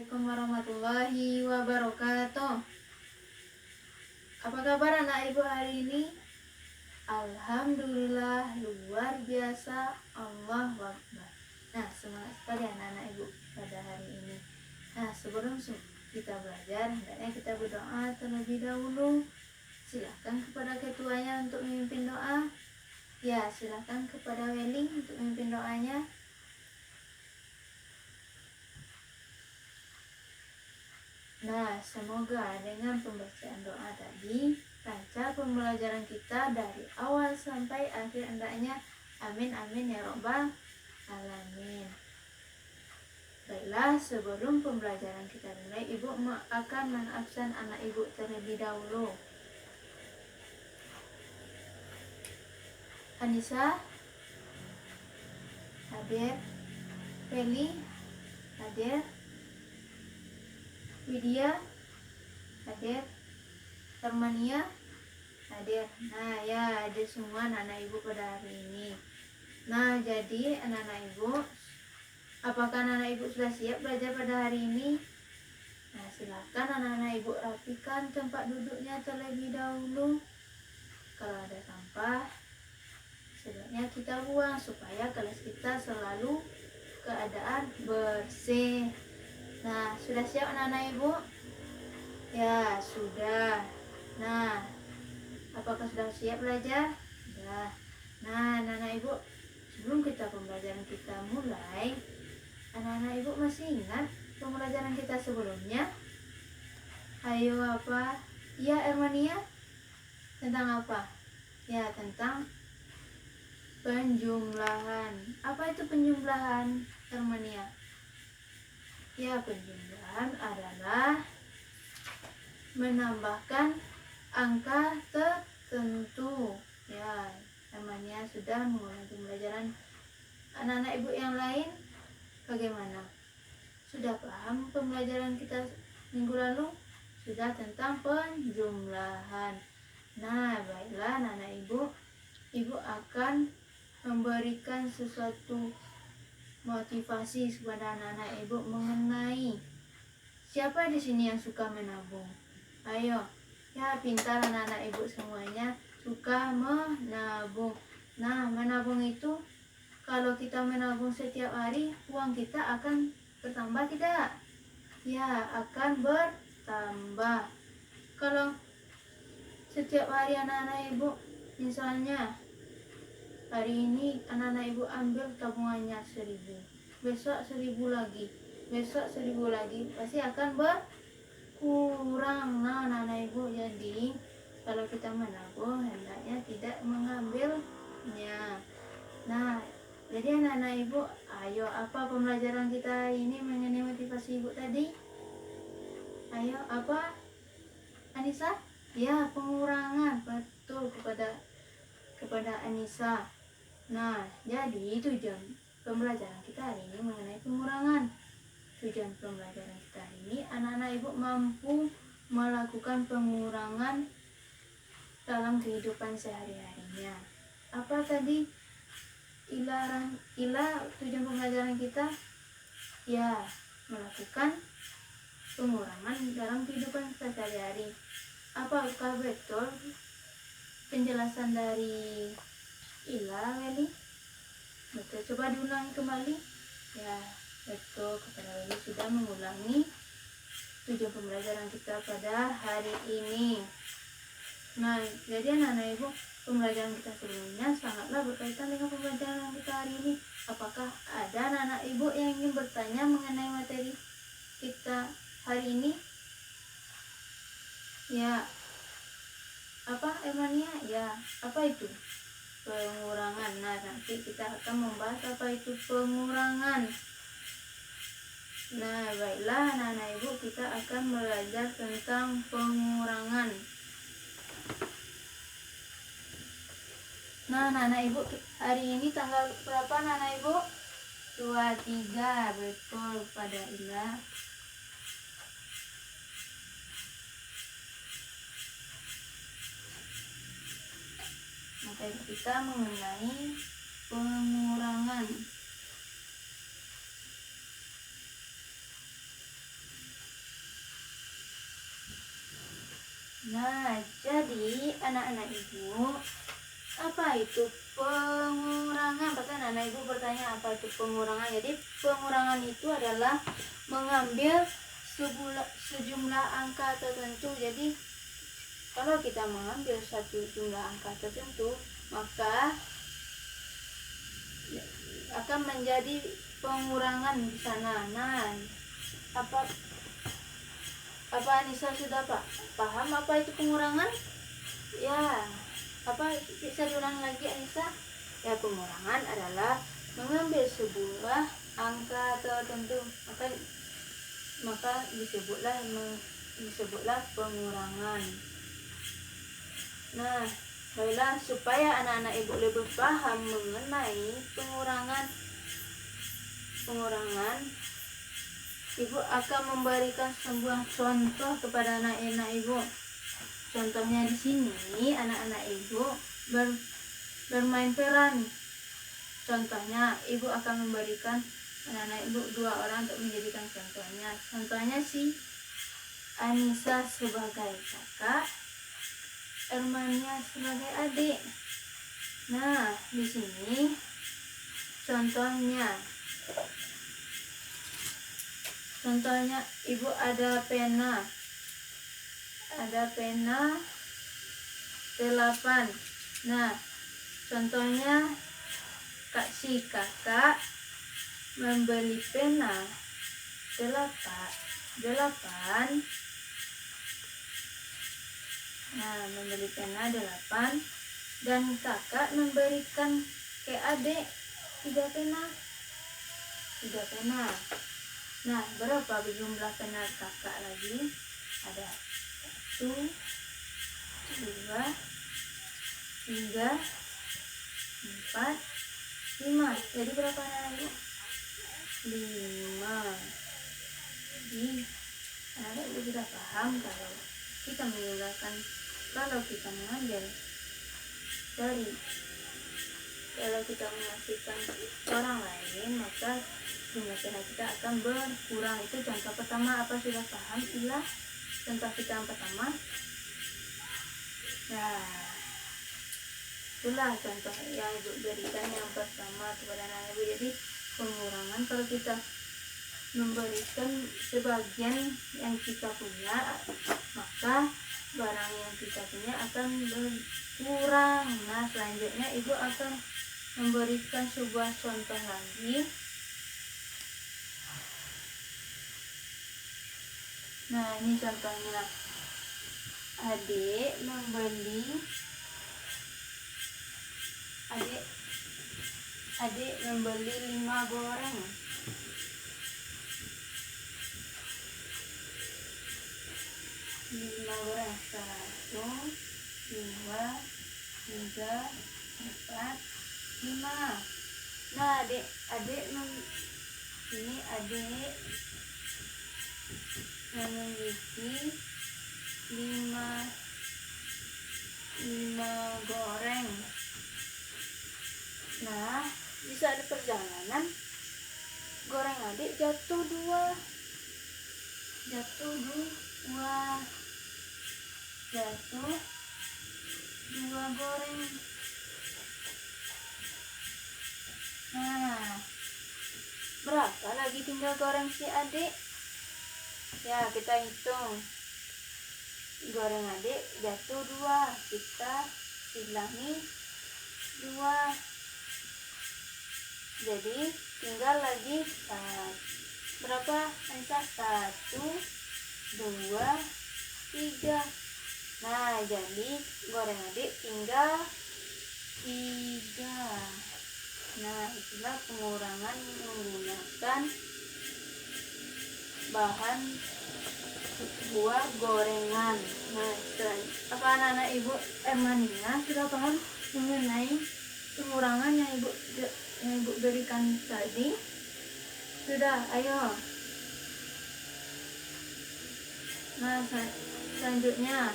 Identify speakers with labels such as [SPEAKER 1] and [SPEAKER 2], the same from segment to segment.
[SPEAKER 1] Assalamualaikum warahmatullahi wabarakatuh. Apa kabar anak ibu hari ini? Alhamdulillah luar biasa, Allahu Akbar. Nah, semangat sekali anak-anak ibu pada hari ini. Nah, sebelum kita belajar, hendaknya kita berdoa terlebih dahulu. Silahkan kepada ketuanya untuk memimpin doa. Ya, silahkan kepada Weli untuk memimpin doanya. Nah, semoga dengan pembacaan doa tadi, lancar pembelajaran kita dari awal sampai akhir hendaknya. Amin, amin ya robbal alamin. Baiklah, sebelum pembelajaran kita mulai, ibu akan mengabsen anak ibu terlebih dahulu. Anissa hadir, Feli hadir, Widya hadir, Termania hadir. Nah ya, hadir semua anak-anak ibu pada hari ini. Nah, jadi anak-anak ibu, apakah anak-anak ibu sudah siap belajar pada hari ini? Nah, silakan anak-anak ibu rapikan tempat duduknya terlebih dahulu. Kalau ada sampah, sebaiknya kita buang supaya kelas kita selalu keadaan bersih. Nah, sudah siap anak-anak ibu? Ya, sudah. Nah, apakah sudah siap belajar? Sudah. Nah, anak-anak ibu, sebelum pembelajaran kita mulai, anak-anak ibu masih ingat pembelajaran kita sebelumnya? Ayo apa? Ya, Ermania? Tentang apa? Ya, tentang penjumlahan. Apa itu penjumlahan, Ermania? Ya, penjumlahan adalah menambahkan angka tertentu. Ya, namanya sudah mengulangi pembelajaran. Anak-anak ibu yang lain bagaimana? Sudah paham pembelajaran kita minggu lalu? Sudah tentang penjumlahan. Nah, baiklah anak-anak ibu akan memberikan sesuatu motivasi kepada anak-anak ibu mengenai siapa di sini yang suka menabung. Ayo, ya pintar anak-anak ibu semuanya suka menabung. Nah, menabung itu kalau kita menabung setiap hari, uang kita akan bertambah tidak? Ya, akan bertambah. Kalau setiap hari anak-anak ibu, misalnya hari ini anak-anak ibu ambil tabungannya 1.000, besok 1.000 lagi, besok 1.000 lagi, pasti akan berkurang. Nah, anak-anak ibu, jadi kalau kita menabung hendaknya tidak mengambilnya. Nah, jadi anak-anak ibu, ayo apa pembelajaran kita hari ini mengenai motivasi ibu tadi? Ayo apa, Anissa? Ya, pengurangan, betul, kepada Anissa. Nah, jadi tujuan pembelajaran kita hari ini mengenai pengurangan. Tujuan pembelajaran kita hari ini, anak-anak ibu mampu melakukan pengurangan dalam kehidupan sehari-harinya. Apa tadi tujuan pembelajaran kita? Ya, melakukan pengurangan dalam kehidupan kita sehari-hari. Apakah betul penjelasan dari Ila, Weli? Betul, coba diulangi kembali. Ya, betul, kepada Weli sudah mengulangi tujuan pembelajaran kita pada hari ini. Nah, jadi anak-anak ibu, pembelajaran kita sebelumnya sangatlah berkaitan dengan pembelajaran kita hari ini. Apakah ada anak-anak ibu yang ingin bertanya mengenai materi kita hari ini? Ya, apa Emania? Ya, apa itu pengurangan? Nah, nanti kita akan membahas apa itu pengurangan. Nah, baiklah anak-anak ibu, kita akan belajar tentang pengurangan. Nah, anak-anak ibu, hari ini tanggal berapa anak-anak ibu? 23, betul, pada Ila. Materi kita mengenai pengurangan. Nah, jadi anak-anak ibu, apa itu pengurangan? Pasti anak-anak ibu bertanya apa itu pengurangan. Jadi pengurangan itu adalah mengambil sejumlah angka tertentu. Jadi kalau kita mengambil satu jumlah angka tertentu, maka akan menjadi pengurangan di sana. Nah, apa Anissa sudah paham apa itu pengurangan? Ya, apa bisa diulang lagi Anissa? Ya, pengurangan adalah mengambil sebuah angka tertentu, maka disebutlah pengurangan. Nah, baiklah, supaya anak-anak ibu lebih paham mengenai pengurangan, ibu akan memberikan sebuah contoh kepada anak-anak ibu. Contohnya di sini anak-anak ibu bermain peran. Contohnya ibu akan memberikan anak-anak ibu 2 orang untuk menjadikan contohnya. Contohnya si Anissa sebagai kakak, Ermania sebagai adik. Nah, di sini contohnya ibu ada pena 8. Nah, contohnya si kakak membeli pena 8. Nah, membeli pena 8 dan kakak memberikan ke adik 3 pena. Nah, berapa jumlah pena kakak lagi? Ada 1, 2, 3, 4, 5. Jadi berapa anak-anak? 5. Jadi anak-anak ibu sudah paham kalau kita mengambil kalau kita mengasihkan orang lain, maka jumlah pena kita akan berkurang. Itu contoh pertama. Apa sudah paham? Itulah contoh kita yang pertama. Nah, itulah contoh yang ibu berikan yang pertama kepada anak ibu. Jadi pengurangan, kalau kita memberikan sebagian yang kita punya, maka barang yang kita punya akan berkurang. Nah, selanjutnya ibu akan memberikan sebuah contoh lagi. Nah, ini contohnya. Adik membeli 5 goreng. 1, 2, 3, 4, 5. Nah, adik memiliki 5 goreng. Nah, di saat perjalanan goreng adik jatuh 2 goreng. Nah, berapa lagi tinggal goreng si adik? Ya, kita hitung. Goreng adik jatuh 2, kita hilangi 2. Jadi tinggal lagi berapa Anissa? 1, 2, 3. Nah, jadi goreng adik tinggal 3. Nah, itulah pengurangan menggunakan bahan buah gorengan. Nah, apa anak-anak ibu Ermania sudah paham mengenai pengurangan yang ibu berikan tadi? Sudah, ayo. Nah, selanjutnya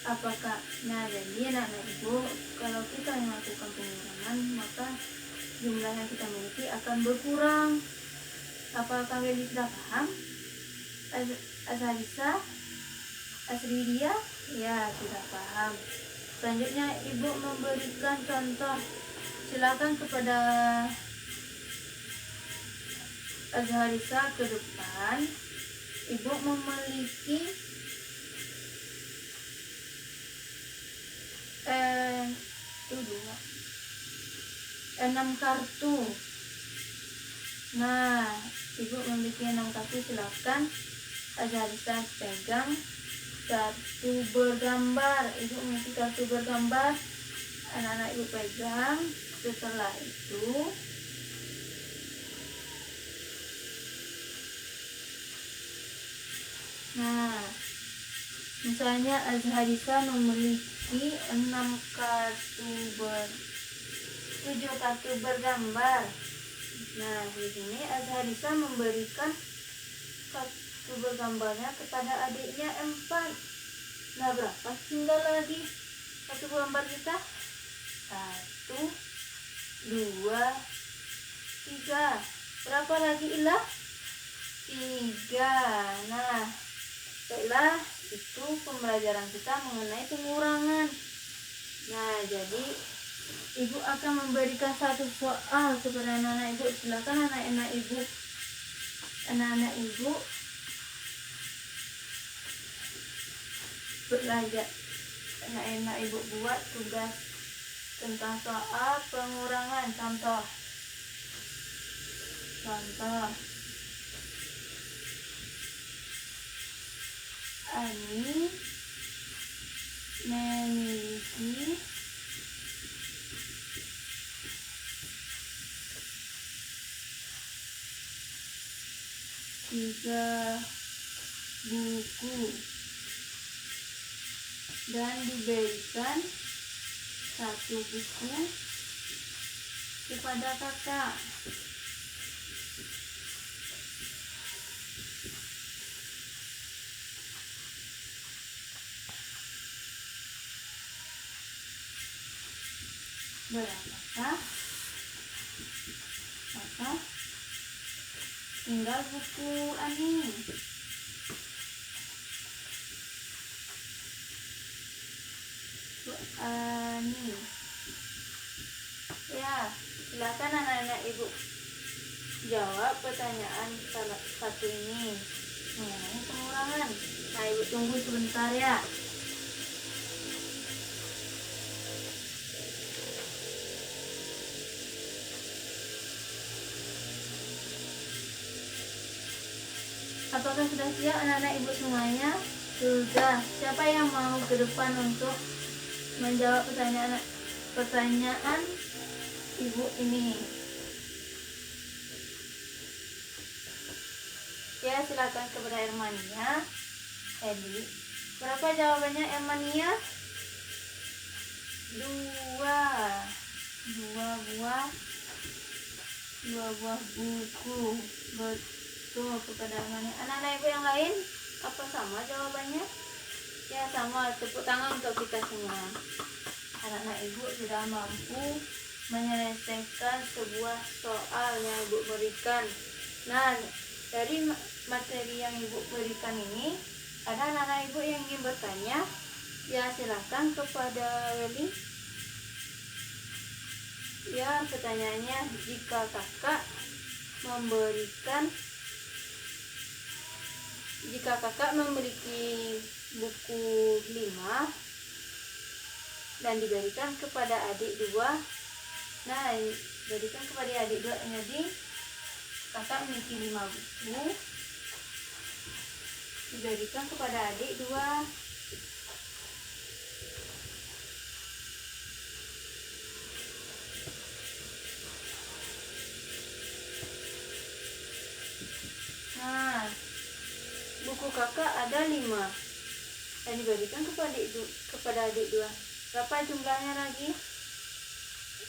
[SPEAKER 1] apakah? Nah, jadi anak-anak ibu, kalau kita melakukan pengurangan, maka jumlah yang kita miliki akan berkurang. Apakah kalian sudah paham? Azalisa? Asridia? Ya, sudah paham. Selanjutnya Ibu memberikan contoh. Silakan kepada Azharisa ke depan. Ibu memiliki itu 6 kartu. Nah, Ibu memiliki 6 kartu. Silakan Azharisa pegang kartu bergambar. Ibu memiliki kartu bergambar. Anak-anak Ibu pegang. Setelah itu misalnya Azharisa memiliki 7 kartu bergambar. Nah, di sini Azharisa memberikan kartu bergambarnya kepada adiknya 4. Nah, berapa tinggal lagi kartu bergambar kita? 1, 2, 3. Berapa lagi, Ila? 3. Nah, baiklah, itu pembelajaran kita mengenai pengurangan. Nah, jadi Ibu akan memberikan satu soal kepada anak-anak Ibu. Silakan anak-anak Ibu belajar. Anak-anak Ibu buat tugas tentang soal pengurangan. Contoh Ani memiliki 3 buku dan diberikan 1 buku kepada kakak. Berapakah? Maka tinggal buku Ani. Ya, silakan anak-anak Ibu jawab pertanyaan satu ini mengenai pengurangan. Nah, Ibu tunggu sebentar ya. Apakah sudah siap anak-anak Ibu semuanya? Sudah. Siapa yang mau ke depan untuk menjawab pertanyaan Ibu ini? Ya, silakan kepada Ermania. Edi, berapa jawabannya Ermania? 2 buah buku. Betul, kepada Ermania. Anak-anak Ibu yang lain, apa sama jawabannya? Ya, sama. Tepuk tangan untuk kita semua. Anak-anak Ibu sudah mampu menyelesaikan sebuah soal yang Ibu berikan. Nah, dari materi yang Ibu berikan ini, ada anak-anak Ibu yang ingin bertanya? Ya, silakan kepada Weli. Ya, pertanyaannya, jika kakak memiliki buku 5 dan diberikan kepada adik 2. Nah, diberikan kepada adik 2, jadi kakak memiliki 5 buku, diberikan kepada adik 2. Nah, buku kakak ada 5 dan diberikan kepada adik 2. Berapa jumlahnya lagi?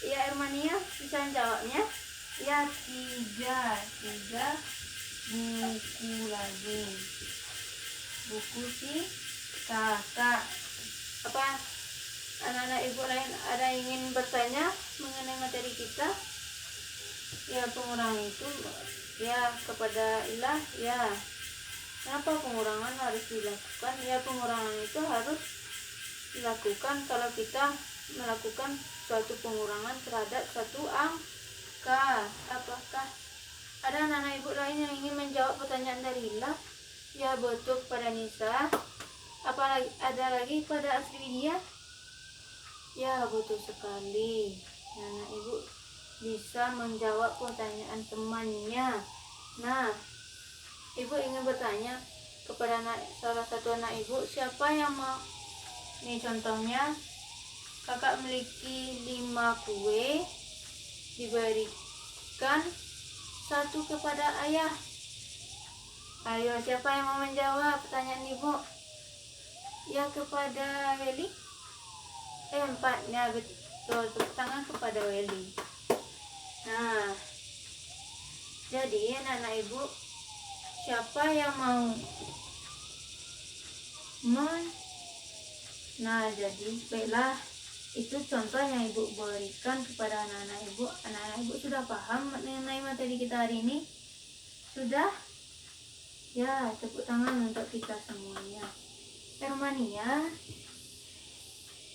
[SPEAKER 1] Ya, Ermania bisa jawabnya? Ya, 3 buku lagi. Buku si kakak. Apa anak-anak Ibu lain ada yang ingin bertanya mengenai materi kita? Ya, pengurangan itu ya kepada Ilah. Ya, Kenapa pengurangan harus dilakukan? Ya, pengurangan itu harus dilakukan kalau kita melakukan suatu pengurangan terhadap suatu angka. Apakah ada anak-anak ibu lain yang ingin menjawab pertanyaan dari Hila? Ya, betul pada Nisa. Apalagi ada lagi pada Asridia? Ya, betul sekali. Anak ibu bisa menjawab pertanyaan temannya. Nah, ibu ingin bertanya kepada salah satu anak ibu, siapa yang mau? Ini contohnya, kakak memiliki 5 kue, diberikan 1 kepada ayah. Ayo, siapa yang mau menjawab pertanyaan ibu? Ya, kepada Weli. 4, ya betul, tepuk tangan kepada Weli. Nah, jadi anak ibu, siapa yang mau Nah, jadi baiklah, itu contoh yang ibu berikan kepada anak-anak ibu. Anak-anak ibu sudah paham mengenai materi kita hari ini? Sudah? Ya, tepuk tangan untuk kita semuanya. Hermania,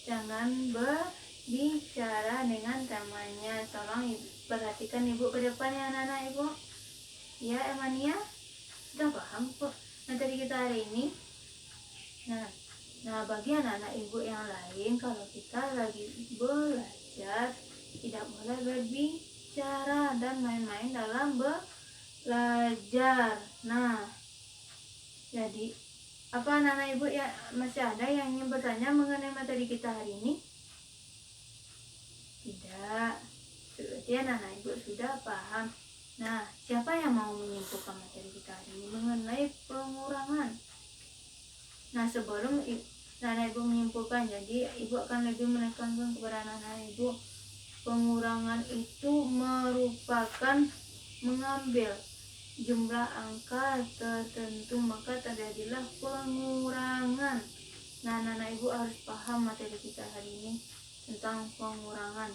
[SPEAKER 1] jangan berbicara dengan temannya. Tolong perhatikan ibu ke depan ya anak-anak ibu. Ya, Hermania, sudah paham kok materi kita hari ini? Nah, bagi anak-anak ibu yang lain, kalau kita lagi belajar, tidak boleh berbicara dan main-main dalam belajar. Nah, jadi apa anak-anak ibu ya, masih ada yang ingin bertanya mengenai materi kita hari ini? Tidak. Berarti anak-anak ibu sudah paham. Nah, siapa yang mau menyimpulkan materi kita hari ini mengenai pengurangan? Nah, sebelum anak ibu menyimpulkan, jadi ibu akan lebih menekankan kepada anak-anak ibu, pengurangan itu merupakan mengambil jumlah angka tertentu, maka terjadilah pengurangan. Nah, anak-anak ibu harus paham materi kita hari ini tentang pengurangan.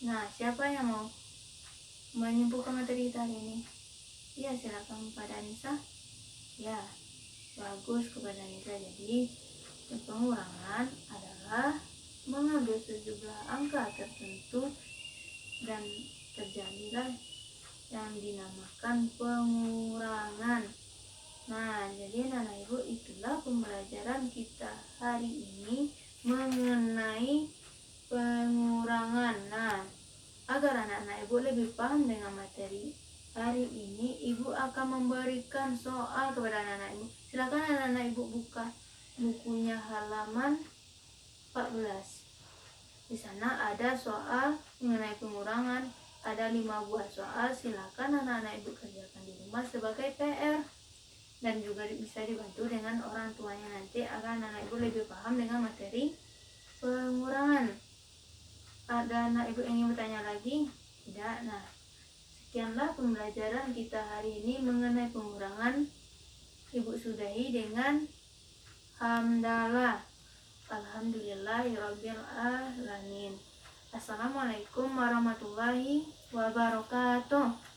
[SPEAKER 1] Nah, siapa yang mau menyimpulkan materi kita hari ini? Ya, silakan pada Anissa. Ya, bagus kepada Anissa. Jadi pengurangan adalah mengambil sejumlah angka tertentu dan terjadilah yang dinamakan pengurangan. Nah, jadi anak ibu, itulah pembelajaran kita hari ini mengenai pengurangan. Nah, agar anak-anak ibu lebih paham dengan materi hari ini, ibu akan memberikan soal kepada anak-anak ibu. Silakan anak-anak ibu buka bukunya halaman 14. Di sana ada soal mengenai pengurangan, ada 5 buah soal. Silakan anak-anak ibu kerjakan di rumah sebagai PR, dan juga bisa dibantu dengan orang tuanya nanti agar anak ibu lebih paham dengan materi pengurangan. Ada anak ibu yang ingin bertanya lagi? Tidak. Nah, sekianlah pembelajaran kita hari ini mengenai pengurangan. Ibu sudahi dengan hamdalah. Alhamdulillahirabbil alamin. Assalamualaikum warahmatullahi wabarakatuh.